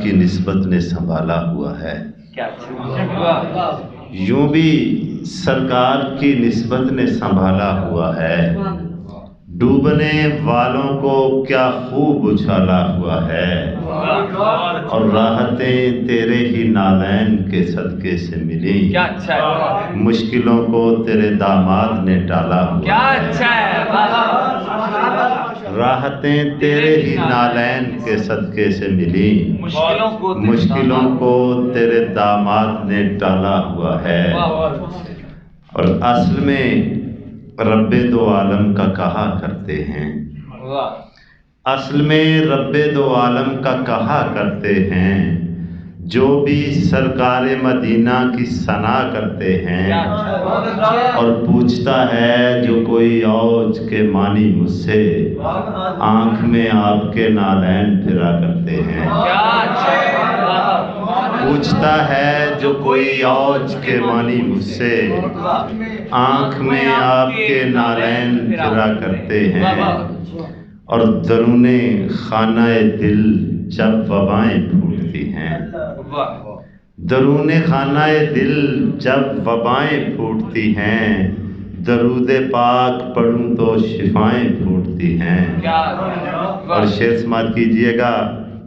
کی نسبت نے سنبھالا ہوا ہے، یوں بھی سرکار کی نسبت نے سنبھالا ہوا ہے، ڈوبنے والوں کو کیا خوب اچھالا ہوا ہے، اور راحتیں تیرے ہی نالین کے صدقے سے ملیں، مشکلوں کو تیرے داماد نے ٹالا ہوا ہے، راحتیں تیرے ہی نالین کے صدقے سے ملیں، مشکلوں کو تیرے داماد نے ٹالا ہوا ہے۔ اور اصل میں رب دو عالم کا کہا کرتے ہیں، اصل میں رب دو عالم کا کہا کرتے ہیں، جو بھی سرکار مدینہ کی ثنا کرتے ہیں، اور پوچھتا ہے جو کوئی اوج کے معنی مجھ سے، آنکھ میں آپ کے نالین پھرا کرتے ہیں، پوچھتا ہے جو کوئی اوج کے معنی مجھ سے، آنکھ میں آپ کے نالین پھرا کرتے ہیں، اور درون خانہ دل جب وبائیں پھوٹتی ہیں، درون خانہ دل جب وبائیں پھوٹتی ہیں، درود پاک پڑھوں تو شفائیں پھوٹتی ہیں۔ اور شعر سماعت کیجئے گا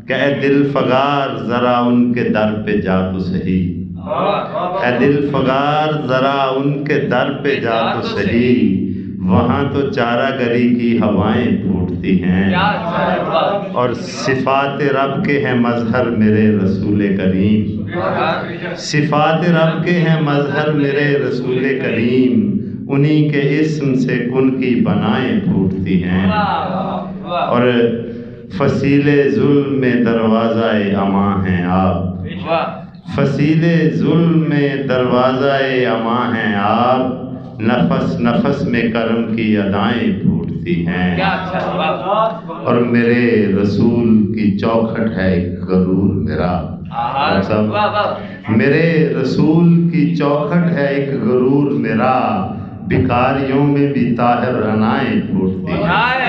کہ اے دل فگار ذرا ان کے در پہ جا تو سہی، اے دل فگار ذرا ان کے در پہ جا تو سہی، وہاں تو چارہ گری کی ہوائیں پھوٹتی ہیں، اور صفات رب کے ہیں مظہر میرے رسول کریم، صفات رب کے ہیں مظہر میرے رسول کریم، انہی کے اسم سے کن کی بنائیں پھوٹتی ہیں۔ اور فصیل ظلم میں دروازہ امان ہیں آپ، فصیل ظلم میں دروازہ امان ہیں آپ، نفس نفس میں کرم کی ادائیں پھوٹتی ہیں۔ اور میرے رسول کی چوکھٹ ہے ایک غرور میرا، میرے رسول کی چوکھٹ ہے ایک غرور میرا، بھکاریوں میں بھی طاہر عنائیں پھوٹتی ہیں۔